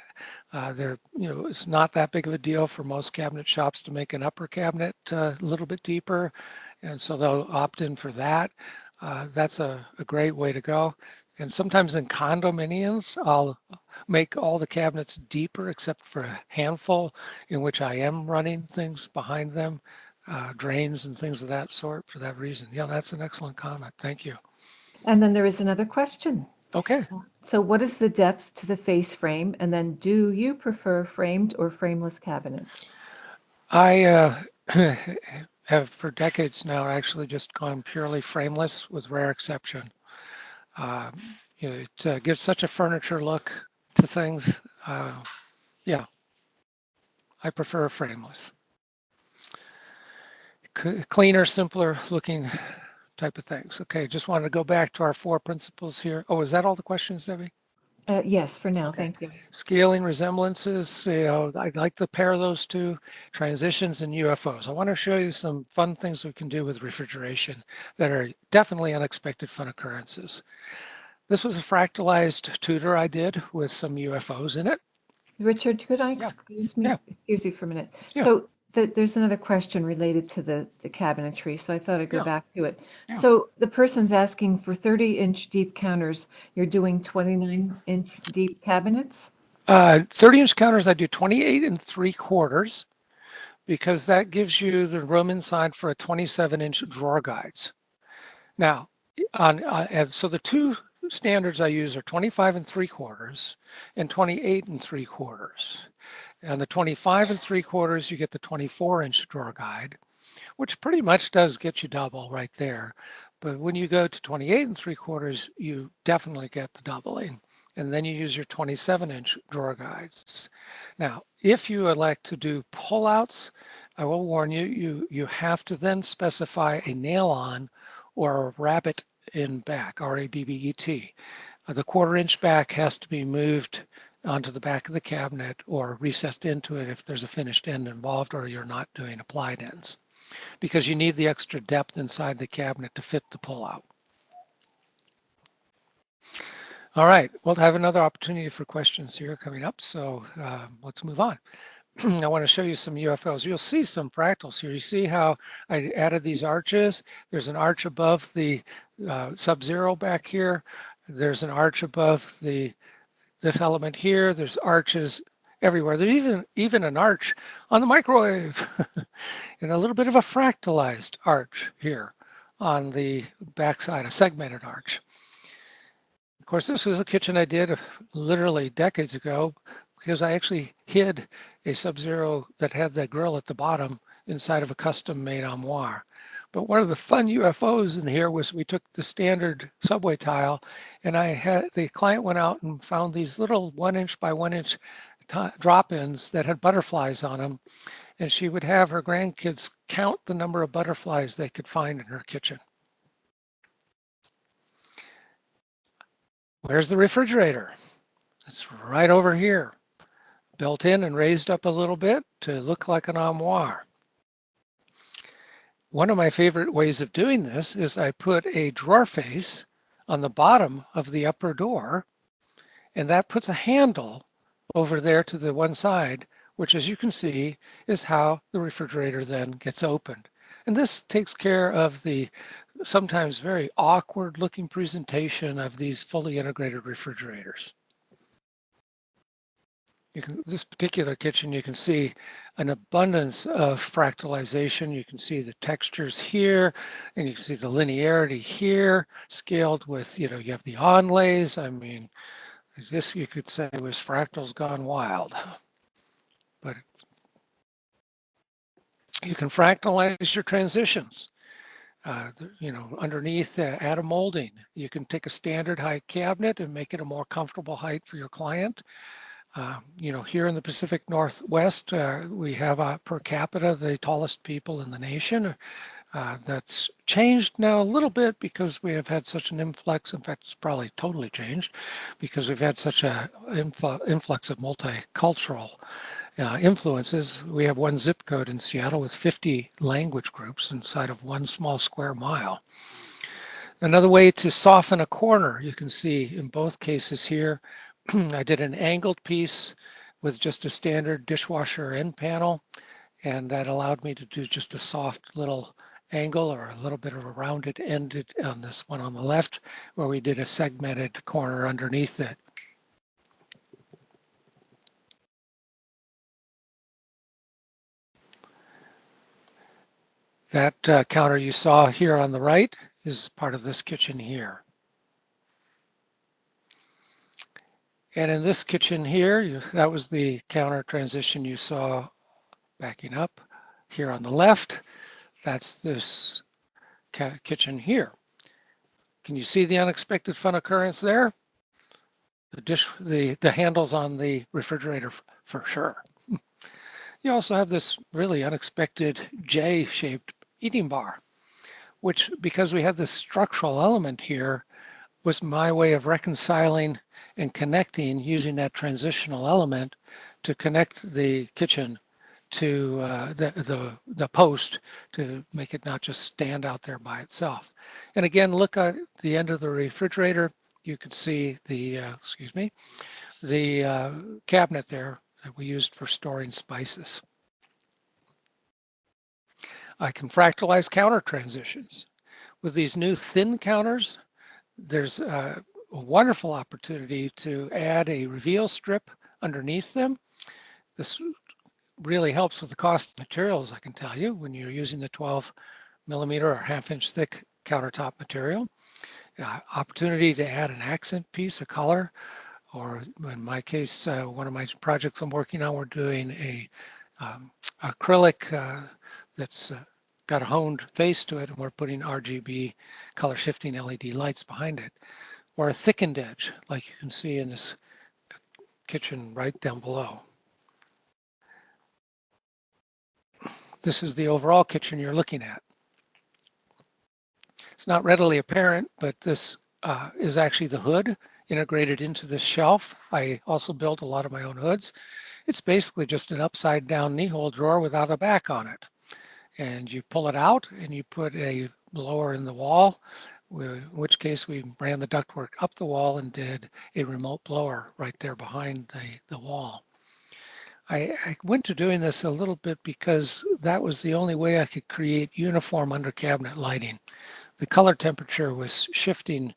It's not that big of a deal for most cabinet shops to make an upper cabinet a little bit deeper, and so they'll opt in for that. That's a great way to go. And sometimes in condominiums, I'll make all the cabinets deeper except for a handful in which I am running things behind them, drains and things of that sort for that reason. Yeah, that's an excellent comment. Thank you. And then there is another question. Okay. So what is the depth to the face frame? And then do you prefer framed or frameless cabinets? I have for decades now actually just gone purely frameless with rare exception. It gives such a furniture look to things. Yeah, I prefer frameless. Cleaner, simpler looking type of things. Okay, just wanted to go back to our 4 principles here. Oh, is that all the questions, Debbie? Yes, for now. Okay. Thank you. Scaling resemblances, I'd like to pair those two, transitions and UFOs. I want to show you some fun things we can do with refrigeration that are definitely unexpected fun occurrences. This was a fractalized Tudor I did with some UFOs in it. Richard, could I excuse you for a minute? Yeah. So there's another question related to the cabinetry, so I thought I'd go back to it. Yeah. So the person's asking for 30-inch deep counters. You're doing 29-inch deep cabinets? 30-inch counters, I do 28 3/4 because that gives you the room inside for a 27-inch drawer guides. Now, so the two standards I use are 25 3/4 and 28 3/4. On the 25 3/4, you get the 24-inch drawer guide, which pretty much does get you double right there. But when you go to 28 3/4, you definitely get the doubling. And then you use your 27-inch drawer guides. Now, if you elect to do pullouts, I will warn you, you have to then specify a nail-on or a rabbet in back, R-A-B-B-E-T. The 1/4-inch back has to be moved onto the back of the cabinet or recessed into it if there's a finished end involved or you're not doing applied ends, because you need the extra depth inside the cabinet to fit the pullout. All right, we'll have another opportunity for questions here coming up, so let's move on. I want to show you some UFOs. You'll see some fractals here. You see how I added these arches? There's an arch above the sub-zero back here. There's an arch above this element here. There's arches everywhere. There's even an arch on the microwave and a little bit of a fractalized arch here on the backside, a segmented arch. Of course, this was a kitchen I did literally decades ago because I actually hid a sub-zero that had the grill at the bottom inside of a custom-made armoire. But one of the fun UFOs in here was we took the standard subway tile, and the client went out and found these little 1-inch by 1-inch drop-ins that had butterflies on them, and she would have her grandkids count the number of butterflies they could find in her kitchen. Where's the refrigerator? It's right over here, built in and raised up a little bit to look like an armoire. One of my favorite ways of doing this is I put a drawer face on the bottom of the upper door, and that puts a handle over there to the one side, which, as you can see, is how the refrigerator then gets opened. And this takes care of the sometimes very awkward looking presentation of these fully integrated refrigerators. This particular kitchen, you can see an abundance of fractalization. You can see the textures here, and you can see the linearity here, scaled with, you have the onlays. I mean, I guess you could say it was fractals gone wild. But you can fractalize your transitions. Underneath, add a molding. You can take a standard height cabinet and make it a more comfortable height for your client. Here in the Pacific Northwest, we have per capita the tallest people in the nation. That's changed now a little bit because we have had such an influx. In fact, it's probably totally changed because we've had such an influx of multicultural influences. We have one zip code in Seattle with 50 language groups inside of one small square mile. Another way to soften a corner, you can see in both cases here, I did an angled piece with just a standard dishwasher end panel, and that allowed me to do just a soft little angle or a little bit of a rounded end on this one on the left, where we did a segmented corner underneath it. That counter you saw here on the right is part of this kitchen here. And in this kitchen here, that was the counter transition you saw backing up here on the left. That's this kitchen here. Can you see the unexpected fun occurrence there? The handles on the refrigerator for sure. You also have this really unexpected J-shaped eating bar, which, because we have this structural element here, was my way of reconciling and connecting using that transitional element to connect the kitchen to the post to make it not just stand out there by itself. And again, look at the end of the refrigerator. You can see the cabinet there that we used for storing spices. I can fractalize counter transitions. With these new thin counters, there's a wonderful opportunity to add a reveal strip underneath them. This really helps with the cost of materials, I can tell you, when you're using the 12 millimeter or half-inch thick countertop material. Opportunity to add an accent piece, a color, or in my case, one of my projects I'm working on, we're doing a acrylic that's got a honed face to it, and we're putting RGB color shifting LED lights behind it, or a thickened edge, like you can see in this kitchen right down below. This is the overall kitchen you're looking at. It's not readily apparent, but this is actually the hood integrated into this shelf. I also built a lot of my own hoods. It's basically just an upside down knee hole drawer without a back on it. And you pull it out and you put a blower in the wall, in which case we ran the ductwork up the wall and did a remote blower right there behind the wall. I went to doing this a little bit because that was the only way I could create uniform under cabinet lighting. The color temperature was shifting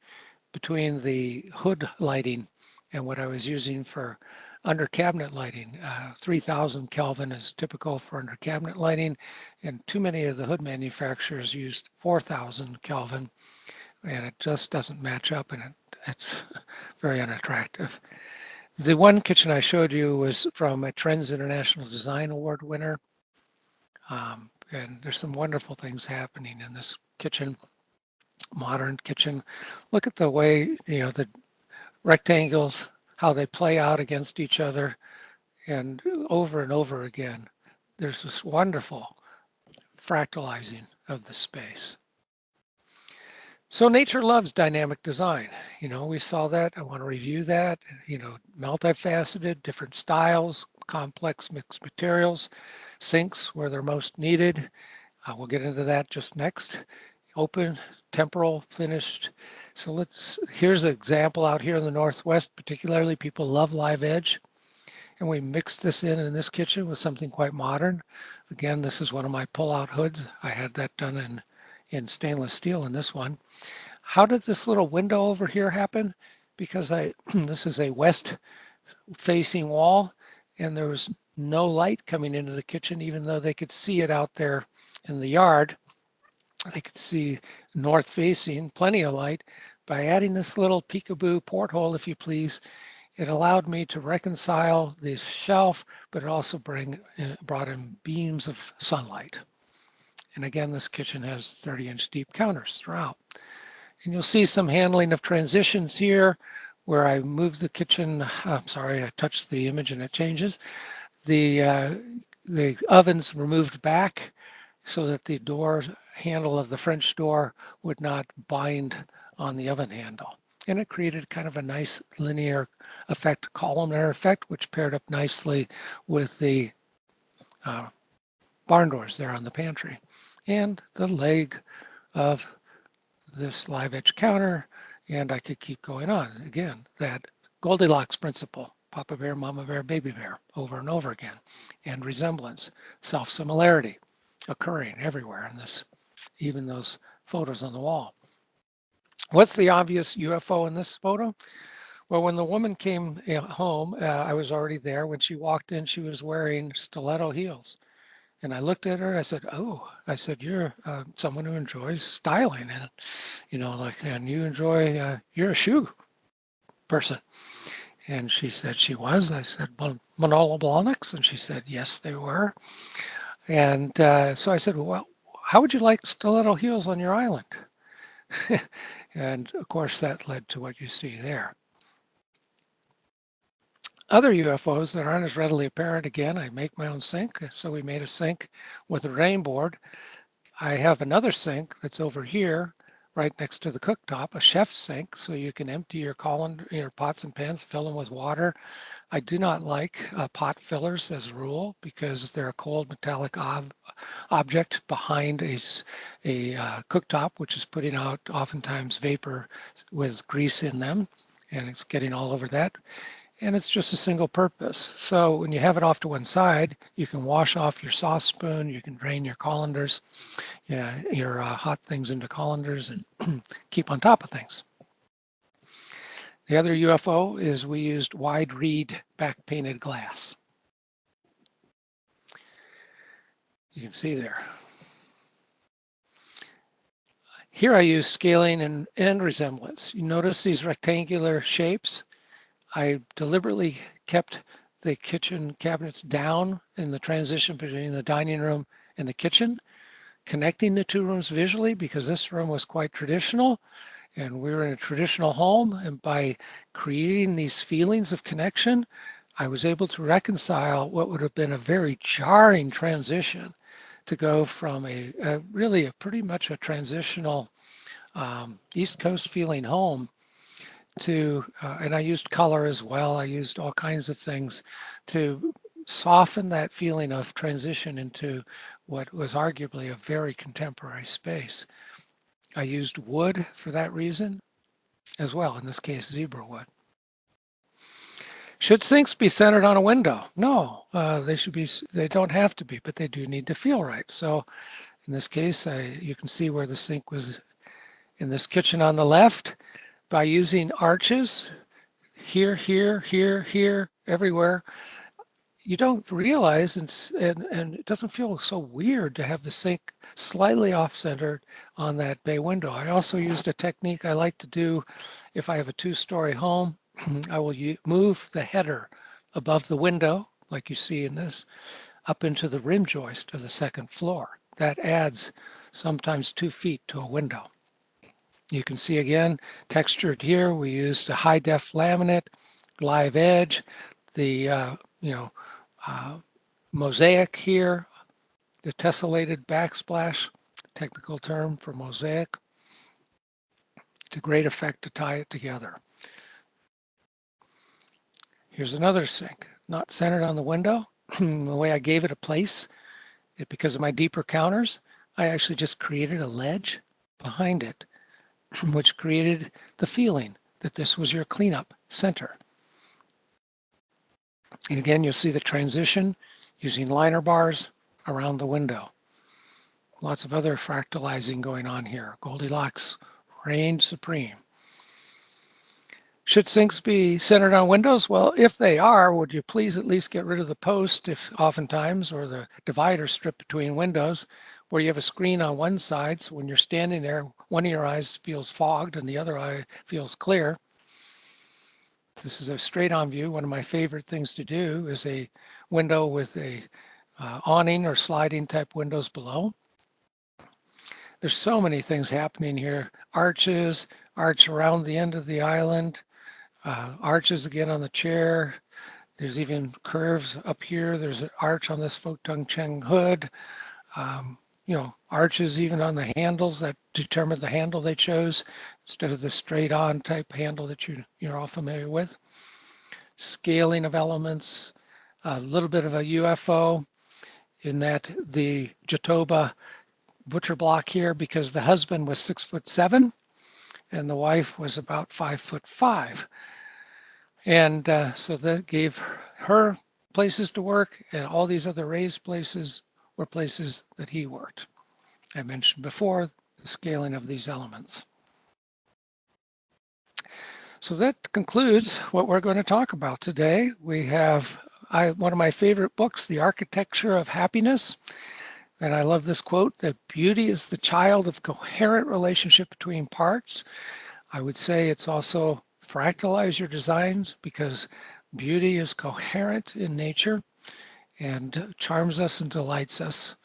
between the hood lighting and what I was using for under cabinet lighting. 3000 Kelvin is typical for under cabinet lighting, and too many of the hood manufacturers used 4000 Kelvin, and it just doesn't match up, and it's very unattractive. The one kitchen I showed you was from a Trends International Design Award winner, and there's some wonderful things happening in this kitchen, modern kitchen. Look at the way, the rectangles, how they play out against each other, and over again. There's this wonderful fractalizing of the space. So nature loves dynamic design. We saw that. I want to review that. Multifaceted, different styles, complex mixed materials, sinks where they're most needed. We'll get into that just next. open, temporal, finished. So here's an example out here in the Northwest, particularly people love live edge. And we mixed this in this kitchen with something quite modern. Again, this is one of my pull-out hoods. I had that done in stainless steel in this one. How did this little window over here happen? Because this is a west-facing wall, and there was no light coming into the kitchen, even though they could see it out there in the yard. They could see north-facing, plenty of light. By adding this little peekaboo porthole, if you please, it allowed me to reconcile this shelf, but it also brought in beams of sunlight. And again, this kitchen has 30-inch deep counters throughout. And you'll see some handling of transitions here where I moved the kitchen. I'm sorry, I touched the image and it changes. The ovens were moved back so that the door handle of the French door would not bind on the oven handle. And it created kind of a nice linear effect, columnar effect, which paired up nicely with the barn doors there on the pantry. And the leg of this live edge counter, and I could keep going on. Again, that Goldilocks principle, Papa Bear, Mama Bear, Baby Bear, over and over again, and resemblance, self-similarity occurring everywhere in this, even those photos on the wall. What's the obvious UFO in this photo? Well, when the woman came home, I was already there. When she walked in, she was wearing stiletto heels. And I looked at her, I said, oh, I said, you're someone who enjoys styling, and and you enjoy, you're a shoe person. And she said she was. I said, Manolo Blahniks? And she said, yes, they were. And so I said, well, how would you like stiletto heels on your island? And of course, that led to what you see there. Other UFOs that aren't as readily apparent, again, I make my own sink. So we made a sink with a rain board. I have another sink that's over here, right next to the cooktop, a chef's sink, so you can empty your pots and pans, fill them with water. I do not like pot fillers as a rule because they're a cold metallic object behind a cooktop, which is putting out oftentimes vapor with grease in them, and it's getting all over that. And it's just a single purpose. So when you have it off to one side, you can wash off your sauce spoon, you can drain your colanders, your hot things into colanders, and keep on top of things. The other UFO is we used wide reed back painted glass. You can see there. Here I use scaling and resemblance. You notice these rectangular shapes? I deliberately kept the kitchen cabinets down in the transition between the dining room and the kitchen, connecting the two rooms visually because this room was quite traditional and we were in a traditional home. And by creating these feelings of connection, I was able to reconcile what would have been a very jarring transition to go from really pretty much a transitional East Coast feeling home to, and I used color as well. I used all kinds of things to soften that feeling of transition into what was arguably a very contemporary space. I used wood for that reason as well, in this case, zebra wood. Should sinks be centered on a window? No, they don't have to be, but they do need to feel right. So in this case, you can see where the sink was in this kitchen on the left. By using arches here, here, here, here, everywhere, you don't realize, and it doesn't feel so weird to have the sink slightly off-centered on that bay window. I also used a technique I like to do if I have a two-story home. I will move the header above the window, like you see in this, up into the rim joist of the second floor. That adds sometimes 2 feet to a window. You can see again, textured here, we used a high def laminate, live edge, the mosaic here, the tessellated backsplash, technical term for mosaic. It's a great effect to tie it together. Here's another sink, not centered on the window. The way I gave it a place, because of my deeper counters, I actually just created a ledge behind it, which created the feeling that this was your cleanup center. And again, you'll see the transition using liner bars around the window. Lots of other fractalizing going on here. Goldilocks reigned supreme. Should sinks be centered on windows? Well, if they are, would you please at least get rid of the post if oftentimes, or the divider strip between windows, where you have a screen on one side, so when you're standing there, one of your eyes feels fogged and the other eye feels clear. This is a straight-on view. One of my favorite things to do is a window with a awning or sliding type windows below. There's so many things happening here. Arches, arch around the end of the island, arches again on the chair. There's even curves up here. There's an arch on this Photon Cheng hood. Arches even on the handles that determine the handle they chose instead of the straight on type handle that you're all familiar with. Scaling of elements, a little bit of a UFO in that the Jatoba butcher block here, because the husband was 6'7" and the wife was about 5'5". And so that gave her places to work, and all these other raised places were places that he worked. I mentioned before the scaling of these elements. So that concludes what we're going to talk about today. We have one of my favorite books, The Architecture of Happiness. And I love this quote, that beauty is the child of coherent relationship between parts. I would say it's also fractalize your designs, because beauty is coherent in nature and charms us and delights us.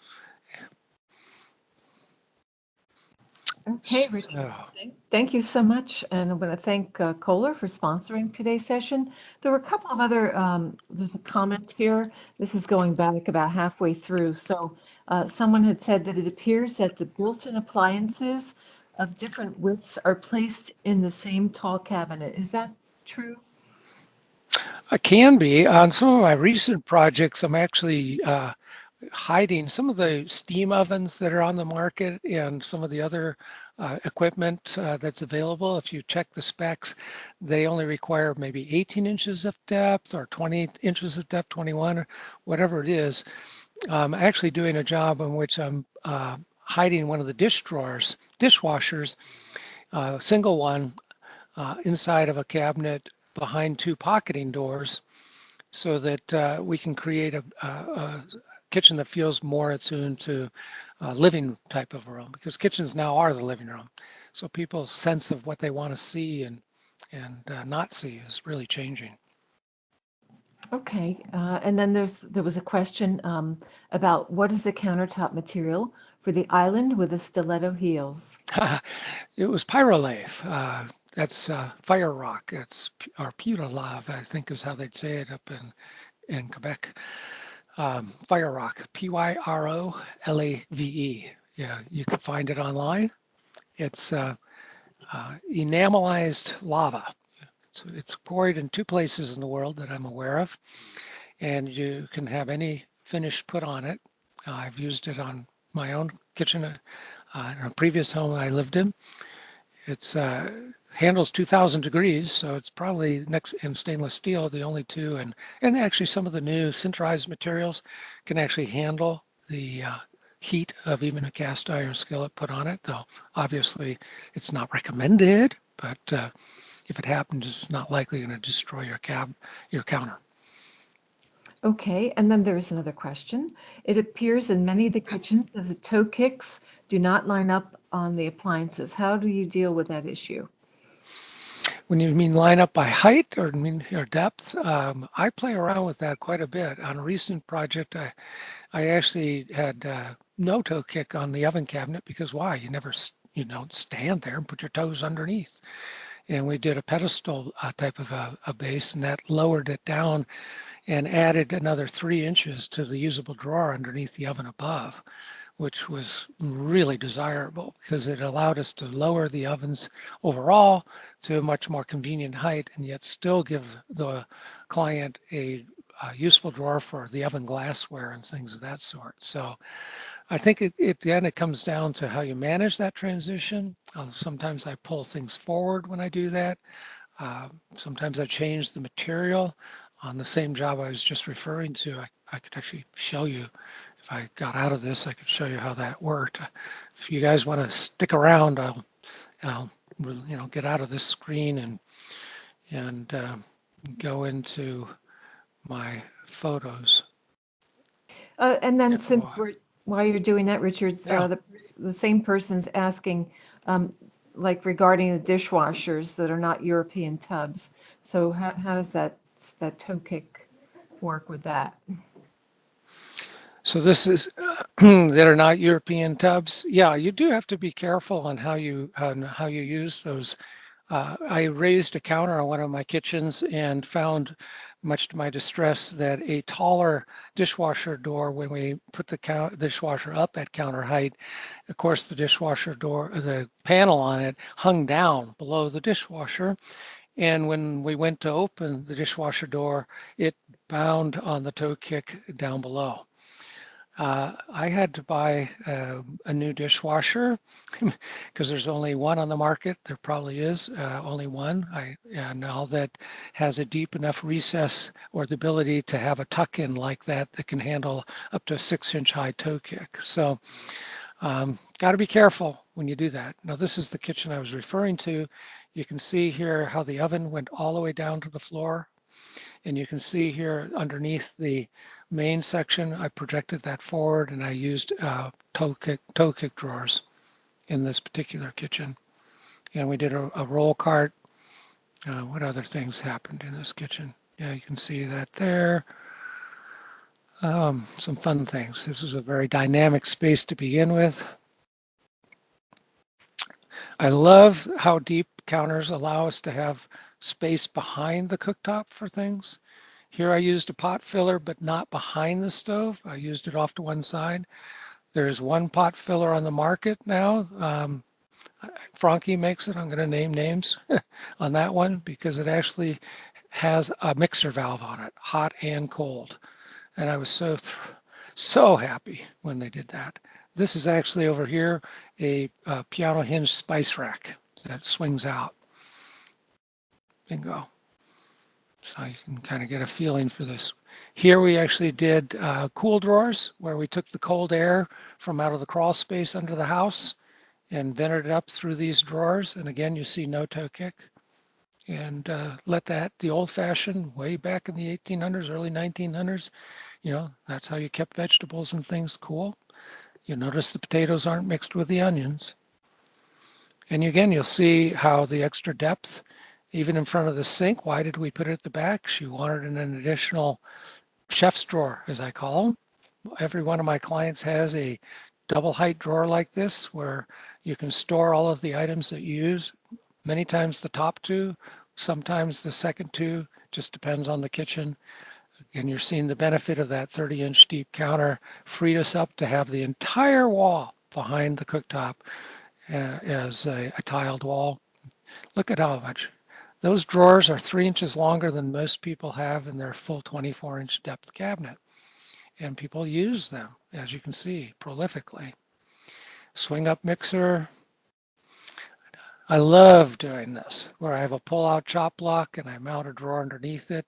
Okay, Richard. Thank you so much. And I'm going to thank Kohler for sponsoring today's session. There were a couple of other, there's a comment here. This is going back about halfway through. So someone had said that it appears that the built-in appliances of different widths are placed in the same tall cabinet. Is that true? It can be. On some of my recent projects, I'm actually hiding some of the steam ovens that are on the market and some of the other equipment that's available. If you check the specs, they only require maybe 18 inches of depth or 20 inches of depth, 21, or whatever it is. I'm actually doing a job in which I'm hiding one of the dishwashers, single one, inside of a cabinet behind two pocketing doors, so that we can create a kitchen that feels more attuned to a living type of room, because kitchens now are the living room. So people's sense of what they want to see and not see is really changing. Okay, and then there was a question about what is the countertop material for the island with the stiletto heels? It was pyrolave. That's fire rock. It's or putolave, I think is how they'd say it up in Quebec. Fire rock, Pyrolave. Yeah, you can find it online. It's enamelized lava. So it's quarried in two places in the world that I'm aware of, and you can have any finish put on it. I've used it on my own kitchen in a previous home I lived in. It's handles 2,000 degrees, so it's probably next in stainless steel, the only two, and actually some of the new sinterized materials can actually handle the heat of even a cast iron skillet put on it, though obviously it's not recommended, but if it happens, it's not likely going to destroy your counter. Okay, and then there's another question. It appears in many of the kitchens that the toe kicks do not line up on the appliances. How do you deal with that issue? When you mean line up by height or depth, I play around with that quite a bit. On a recent project, I actually had no toe kick on the oven cabinet, because why? You don't stand there and put your toes underneath. And we did a pedestal type of a base, and that lowered it down and added another 3 inches to the usable drawer underneath the oven above, which was really desirable because it allowed us to lower the ovens overall to a much more convenient height, and yet still give the client a useful drawer for the oven glassware and things of that sort. So I think again, it comes down to how you manage that transition. Sometimes I pull things forward when I do that. Sometimes I change the material. On the same job I was just referring to, I could actually show you, if I got out of this, I could show you how that worked. If you guys want to stick around, I'll get out of this screen and go into my photos. And then while you're doing that, Richard, Yeah. the same person's asking, like regarding the dishwashers that are not European tubs. So how does that toe kick work with that? So this is that are not European tubs. Yeah, you do have to be careful on how you use those. I raised a counter on one of my kitchens and found, much to my distress, that a taller dishwasher door, when we put the dishwasher up at counter height, of course the dishwasher door, the panel on it hung down below the dishwasher. And when we went to open the dishwasher door, it bound on the toe kick down below. I had to buy a new dishwasher because there's only one on the market. There probably is only one. Now that has a deep enough recess or the ability to have a tuck-in like that can handle up to a 6-inch high toe kick. So got to be careful when you do that. Now this is the kitchen I was referring to. You can see here how the oven went all the way down to the floor. And you can see here underneath the main section, I projected that forward and I used toe kick drawers in this particular kitchen. And we did a roll cart. What other things happened in this kitchen? Yeah, you can see that there. Some fun things. This is a very dynamic space to begin with. I love how deep counters allow us to have space behind the cooktop for things. Here I used a pot filler, but not behind the stove. I used it off to one side. There's one pot filler on the market now. Frankie makes it. I'm going to name names on that one because it actually has a mixer valve on it, hot and cold. And I was so happy when they did that. This is actually over here a piano hinge spice rack that swings out. Bingo. So you can kind of get a feeling for this. Here we actually did cool drawers where we took the cold air from out of the crawl space under the house and vented it up through these drawers. And again, you see no toe kick. And let that, the old fashioned way back in the 1800s, early 1900s, that's how you kept vegetables and things cool. You notice the potatoes aren't mixed with the onions. And again, you'll see how the extra depth, even in front of the sink, why did we put it at the back? She wanted an additional chef's drawer, as I call them. Every one of my clients has a double height drawer like this where you can store all of the items that you use. Many times the top two, sometimes the second two, just depends on the kitchen. And you're seeing the benefit of that 30-inch deep counter freed us up to have the entire wall behind the cooktop as a tiled wall. Look at how much. Those drawers are 3 inches longer than most people have in their full 24-inch depth cabinet. And people use them, as you can see, prolifically. Swing up mixer. I love doing this, where I have a pull-out chop block and I mount a drawer underneath it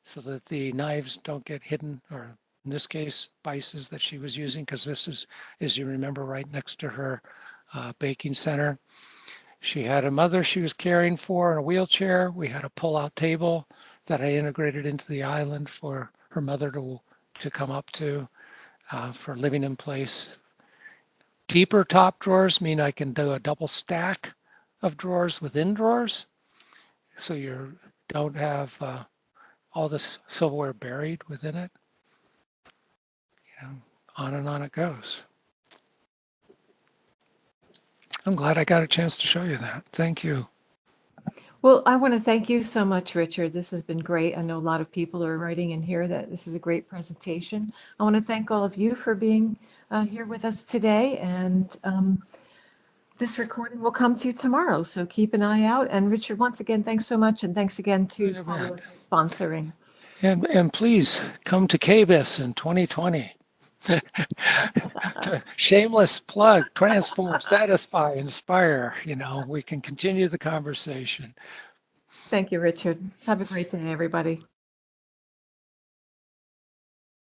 so that the knives don't get hidden, or in this case, spices that she was using, because this is, as you remember, right next to her baking center. She had a mother she was caring for in a wheelchair. We had a pull-out table that I integrated into the island for her mother to come up to for living in place. Deeper top drawers mean I can do a double stack of drawers within drawers, so you don't have all this silverware buried within it. On and on it goes. I'm glad I got a chance to show you that. Thank you. Well, I want to thank you so much, Richard. This has been great. I know a lot of people are writing in here that this is a great presentation. I want to thank all of you for being here with us today. And this recording will come to you tomorrow, so keep an eye out. And Richard, once again, thanks so much. And thanks again to Paula for sponsoring. And please come to KBIS in 2020. Shameless plug, transform, satisfy, inspire. We can continue the conversation. Thank you, Richard. Have a great day, everybody.